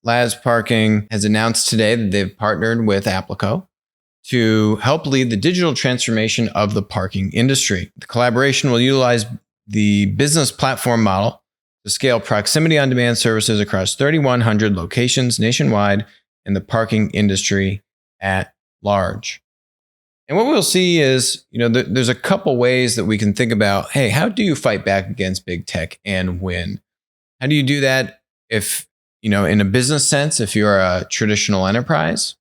LAZ Parking has announced today that they've partnered with Applico to help lead the digital transformation of the parking industry. The collaboration will utilize the business platform model to scale proximity on-demand services across 3,100 locations nationwide in the parking industry at large. And what we'll see is, there's a couple ways that we can think about, hey, how do you fight back against big tech and win? How do you do that if, in a business sense, if you're a traditional enterprise?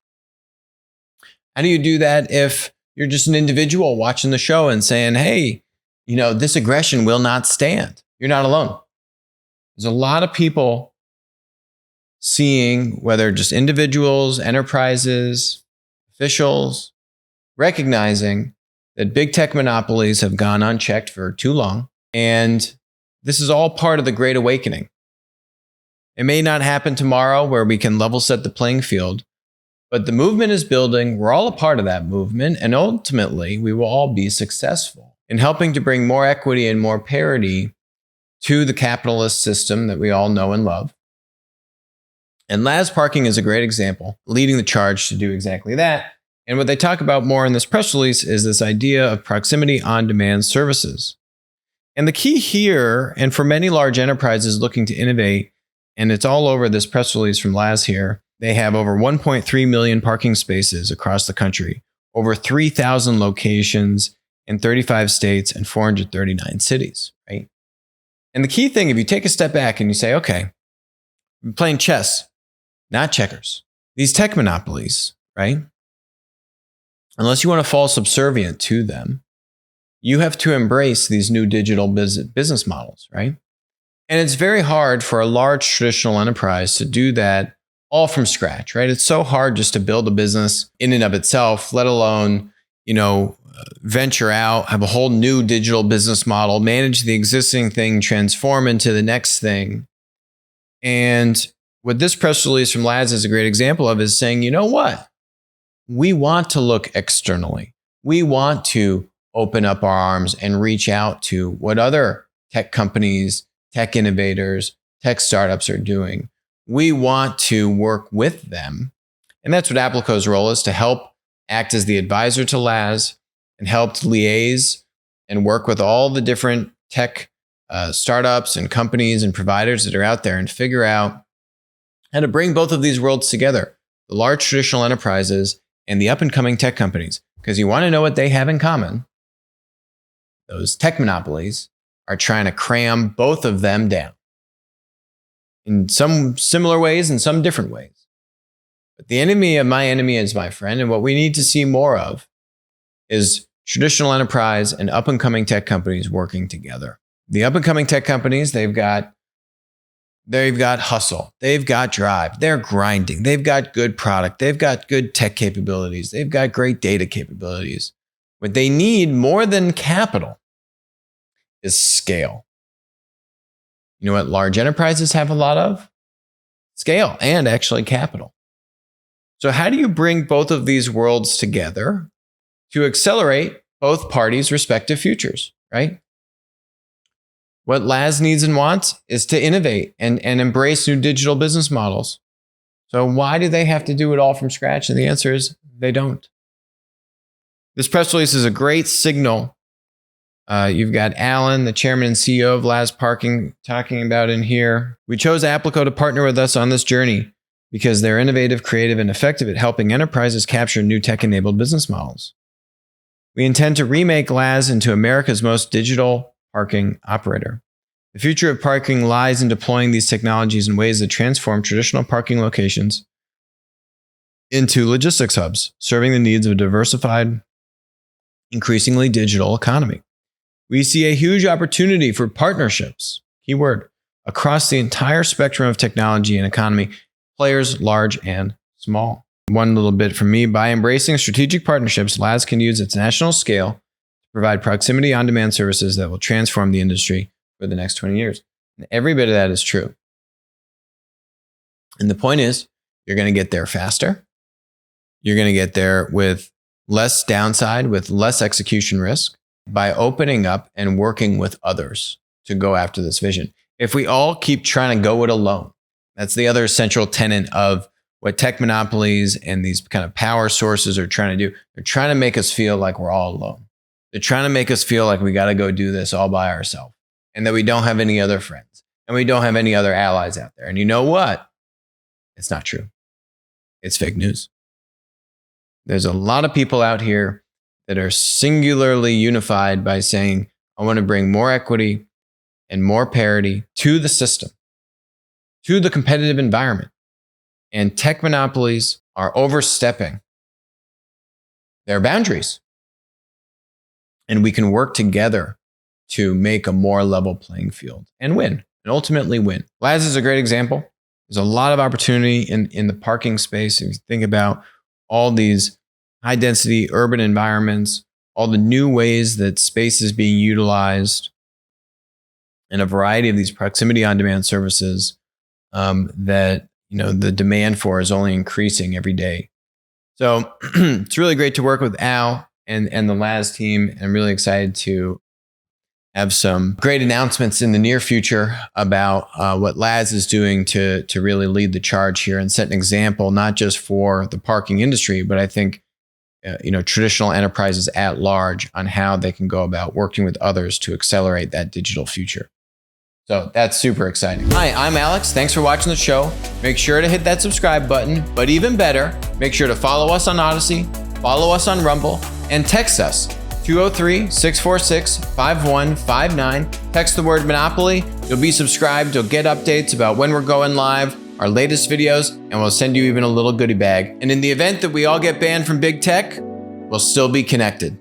How do you do that if you're just an individual watching the show and saying, hey, this aggression will not stand? You're not alone. There's a lot of people seeing, whether just individuals, enterprises, officials, recognizing that big tech monopolies have gone unchecked for too long. And this is all part of the Great Awakening. It may not happen tomorrow where we can level set the playing field, but the movement is building. We're all a part of that movement. And ultimately, we will all be successful in helping to bring more equity and more parity to the capitalist system that we all know and love. And LAZ Parking is a great example, leading the charge to do exactly that. And what they talk about more in this press release is this idea of proximity on-demand services. And the key here, and for many large enterprises looking to innovate, and it's all over this press release from LAZ here, they have over 1.3 million parking spaces across the country, over 3,000 locations in 35 states and 439 cities, right? And the key thing, if you take a step back and you say, okay, I'm playing chess, not checkers. These tech monopolies, right? Unless you want to fall subservient to them, you have to embrace these new digital business models, right? And it's very hard for a large traditional enterprise to do that all from scratch, right? It's so hard just to build a business in and of itself, let alone, venture out, have a whole new digital business model, manage the existing thing, transform into the next thing. And what this press release from LAZ is a great example of is saying, you know what? We want to look externally. We want to open up our arms and reach out to what other tech companies, tech innovators, tech startups are doing. We want to work with them. And that's what Applico's role is, to help act as the advisor to LAZ and help to liaise and work with all the different tech startups and companies and providers that are out there and figure out how to bring both of these worlds together, the large traditional enterprises and the up and coming tech companies. Because you want to know what they have in common. Those tech monopolies are trying to cram both of them down in some similar ways and some different ways. But the enemy of my enemy is my friend. And what we need to see more of is traditional enterprise and up and coming tech companies working together. The up and coming tech companies, they've got hustle. They've got drive. They're grinding. They've got good product. They've got good tech capabilities. They've got great data capabilities. What they need more than capital is scale. You know what large enterprises have a lot of? Scale and actually capital. So how do you bring both of these worlds together to accelerate both parties' respective futures, right? What LAZ needs and wants is to innovate and embrace new digital business models. So why do they have to do it all from scratch? And the answer is they don't. This press release is a great signal. You've got Alan, the chairman and CEO of LAZ Parking, talking about in here. We chose Applico to partner with us on this journey because they're innovative, creative, and effective at helping enterprises capture new tech-enabled business models. We intend to remake LAZ into America's most digital parking operator. The future of parking lies in deploying these technologies in ways that transform traditional parking locations into logistics hubs, serving the needs of a diversified, increasingly digital economy. We see a huge opportunity for partnerships, keyword, across the entire spectrum of technology and economy, players large and small. One little bit from me, by embracing strategic partnerships, LAZ can use its national scale to provide proximity on-demand services that will transform the industry for the next 20 years. And every bit of that is true. And the point is, you're going to get there faster. You're going to get there with less downside, with less execution risk, by opening up and working with others to go after this vision. If we all keep trying to go it alone, That's the other essential tenet of what tech monopolies and these kind of power sources are trying to do. They're trying to make us feel like we're all alone. They're trying to make us feel like we got to go do this all by ourselves and that we don't have any other friends and we don't have any other allies out there. And you know what? It's not true. It's fake news. There's a lot of people out here that are singularly unified by saying, I want to bring more equity and more parity to the system, to the competitive environment. And tech monopolies are overstepping their boundaries. And we can work together to make a more level playing field and win, and ultimately win. LAZ is a great example. There's a lot of opportunity in the parking space. If you think about all these high density urban environments, all the new ways that space is being utilized, and a variety of these proximity on demand services that the demand for is only increasing every day. So it's really great to work with Al and the LAZ team. I'm really excited to have some great announcements in the near future about what LAZ is doing to really lead the charge here and set an example, not just for the parking industry, but I think traditional enterprises at large on how they can go about working with others to accelerate that digital future. So that's super exciting. Hi, I'm Alex. Thanks for watching the show. Make sure to hit that subscribe button, but even better, make sure to follow us on Odyssey, follow us on Rumble, and text us 203-646-5159. Text the word Monopoly. You'll be subscribed. You'll get updates about when we're going live, our latest videos, and we'll send you even a little goodie bag. And in the event that we all get banned from big tech, we'll still be connected.